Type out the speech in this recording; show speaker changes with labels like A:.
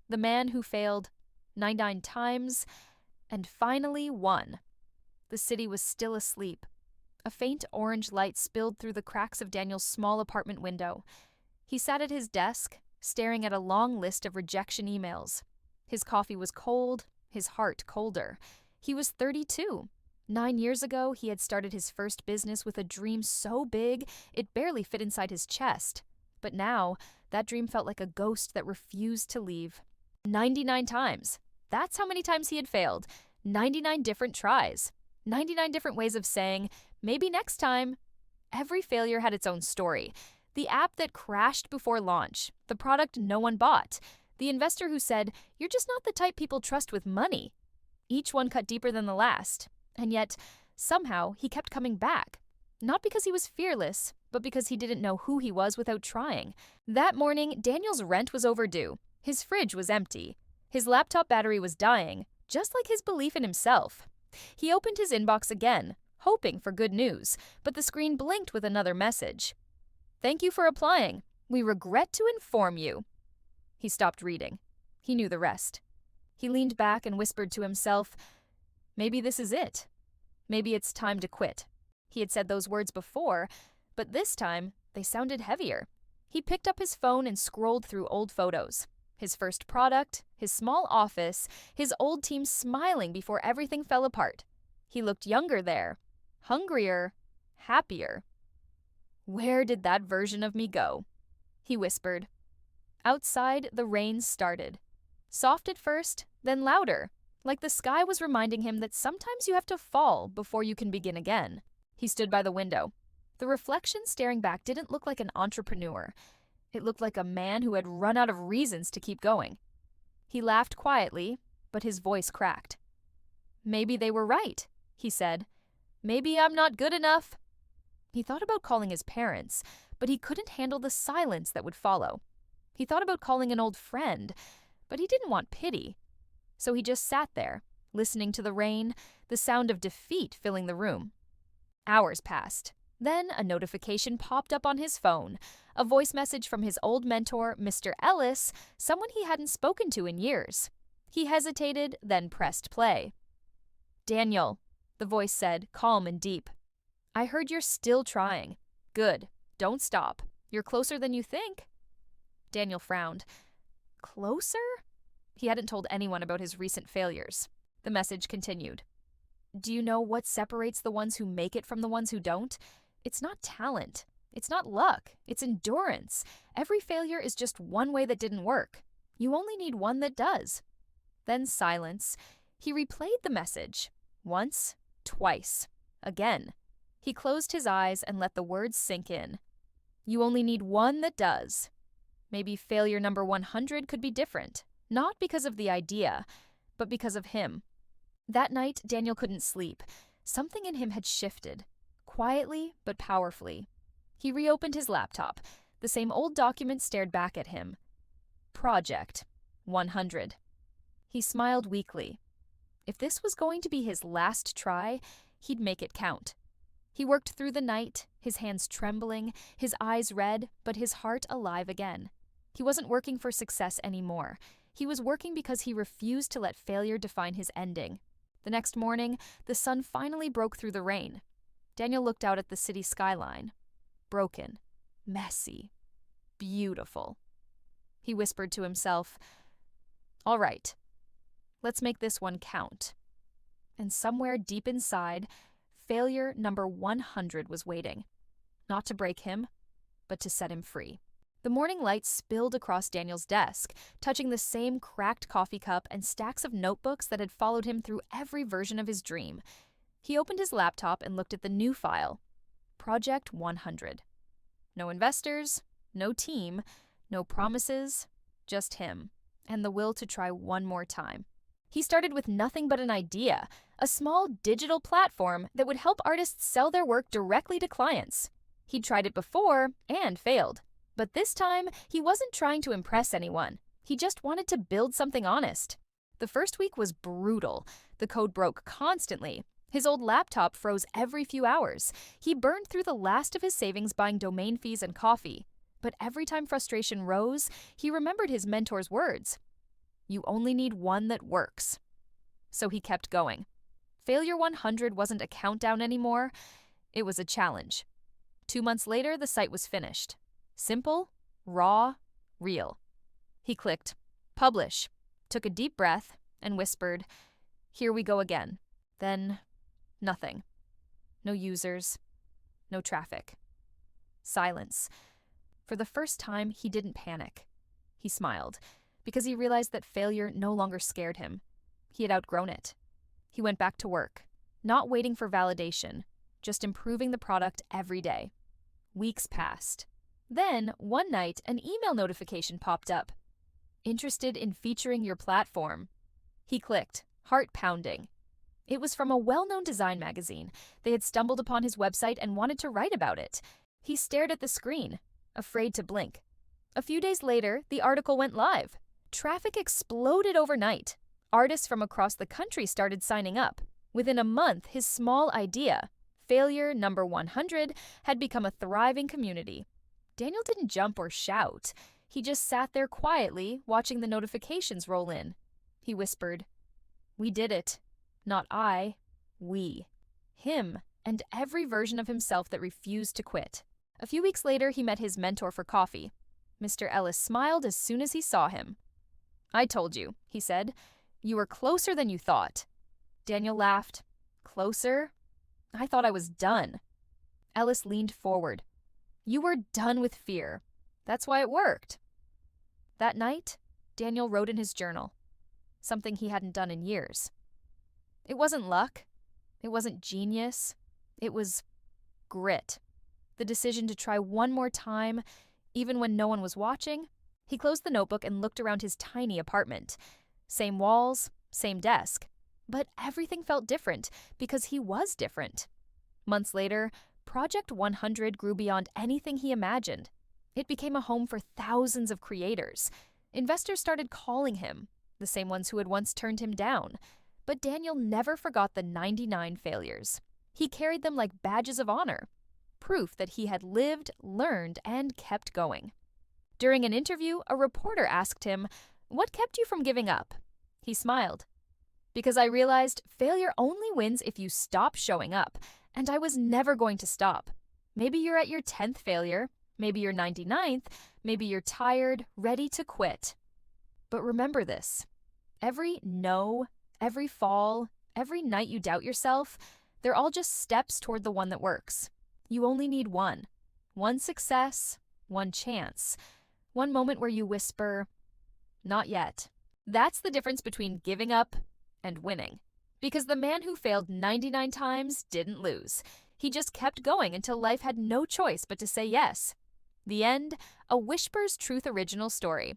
A: The man who failed 99 times and finally won. The city was still asleep. A faint orange light spilled through the cracks of Daniel's small apartment window. He sat at his desk, staring at a long list of rejection emails. His coffee was cold, his heart colder. He was 32. 9 years ago, he had started his first business with a dream so big it barely fit inside his chest. But now, that dream felt like a ghost that refused to leave. 99 times. That's how many times he had failed. 99 different tries. 99 different ways of saying, maybe next time. Every failure had its own story. The app that crashed before launch, the product no one bought, the investor who said, "You're just not the type people trust with money." Each one cut deeper than the last, and yet, somehow, he kept coming back. Not because he was fearless, but because he didn't know who he was without trying. That morning, Daniel's rent was overdue. His fridge was empty. His laptop battery was dying, just like his belief in himself. He opened his inbox again, hoping for good news, but the screen blinked with another message. "Thank you for applying. We regret to inform you." He stopped reading. He knew the rest. He leaned back and whispered to himself, "Maybe this is it. Maybe it's time to quit." He had said those words before, but this time they sounded heavier. He picked up his phone and scrolled through old photos. His first product, his small office, his old team smiling before everything fell apart. He looked younger there, hungrier, happier. "Where did that version of me go?" he whispered. Outside, the rain started. Soft at first, then louder, like the sky was reminding him that sometimes you have to fall before you can begin again. He stood by the window. The reflection staring back didn't look like an entrepreneur. It looked like a man who had run out of reasons to keep going. He laughed quietly, but his voice cracked. "Maybe they were right," he said. "Maybe I'm not good enough." He thought about calling his parents, but he couldn't handle the silence that would follow. He thought about calling an old friend, but he didn't want pity. So he just sat there, listening to the rain, the sound of defeat filling the room. Hours passed. Then a notification popped up on his phone, a voice message from his old mentor, Mr. Ellis, someone he hadn't spoken to in years. He hesitated, then pressed play. "Daniel," the voice said, calm and deep. "I heard you're still trying. Good. Don't stop. You're closer than you think." Daniel frowned. Closer? He hadn't told anyone about his recent failures. The message continued. "Do you know what separates the ones who make it from the ones who don't? It's not talent. It's not luck. It's endurance. Every failure is just one way that didn't work. You only need one that does." Then silence. He replayed the message. Once, twice, again. He closed his eyes and let the words sink in. You only need one that does. Maybe failure number 100 could be different, not because of the idea, but because of him. That night, Daniel couldn't sleep. Something in him had shifted, quietly but powerfully. He reopened his laptop. The same old document stared back at him. Project 100. He smiled weakly. If this was going to be his last try, he'd make it count. He worked through the night, his hands trembling, his eyes red, but his heart alive again. He wasn't working for success anymore. He was working because he refused to let failure define his ending. The next morning, the sun finally broke through the rain. Daniel looked out at the city skyline. Broken, messy, beautiful. He whispered to himself, "All right, let's make this one count." And somewhere deep inside, failure number 100 was waiting. Not to break him, but to set him free. The morning light spilled across Daniel's desk, touching the same cracked coffee cup and stacks of notebooks that had followed him through every version of his dream. He opened his laptop and looked at the new file. Project 100. No investors, no team, no promises, just him, and the will to try one more time. He started with nothing but an idea, a small digital platform that would help artists sell their work directly to clients. He'd tried it before and failed. But this time, he wasn't trying to impress anyone. He just wanted to build something honest. The first week was brutal. The code broke constantly. His old laptop froze every few hours. He burned through the last of his savings buying domain fees and coffee. But every time frustration rose, he remembered his mentor's words. You only need one that works. So he kept going. Failure 100 wasn't a countdown anymore, it was a challenge. 2 months later, the site was finished. Simple, raw, real. He clicked publish, took a deep breath, and whispered, "Here we go again." Then, nothing. No users, no traffic. Silence. For the first time, he didn't panic. He smiled, because he realized that failure no longer scared him. He had outgrown it. He went back to work, not waiting for validation, just improving the product every day. Weeks passed. Then, one night, an email notification popped up. Interested in featuring your platform? He clicked, heart pounding. It was from a well-known design magazine. They had stumbled upon his website and wanted to write about it. He stared at the screen, afraid to blink. A few days later, the article went live. Traffic exploded overnight. Artists from across the country started signing up. Within a month, his small idea, failure number 100, had become a thriving community. Daniel didn't jump or shout. He just sat there quietly, watching the notifications roll in. He whispered, "We did it. Not I. We. Him, and every version of himself that refused to quit." A few weeks later, he met his mentor for coffee. Mr. Ellis smiled as soon as he saw him. "I told you," he said. "You were closer than you thought." Daniel laughed. "Closer? I thought I was done." Ellis leaned forward. "You were done with fear. That's why it worked." That night, Daniel wrote in his journal, something he hadn't done in years. It wasn't luck. It wasn't genius. It was grit. The decision to try one more time, even when no one was watching. He closed the notebook and looked around his tiny apartment. Same walls, same desk. But everything felt different because he was different. Months later, Project 100 grew beyond anything he imagined. It became a home for thousands of creators. Investors started calling him, the same ones who had once turned him down. But Daniel never forgot the 99 failures. He carried them like badges of honor, proof that he had lived, learned, and kept going. During an interview, a reporter asked him, "What kept you from giving up?" He smiled. "Because I realized failure only wins if you stop showing up, and I was never going to stop. Maybe you're at your 10th failure, maybe you're 99th, maybe you're tired, ready to quit. But remember this, every no, every fall, every night you doubt yourself, they're all just steps toward the one that works. You only need one. One success, one chance. One moment where you whisper, 'Not yet.' That's the difference between giving up and winning. Because the man who failed 99 times didn't lose. He just kept going until life had no choice but to say yes." The end, a Wishper's Truth original story.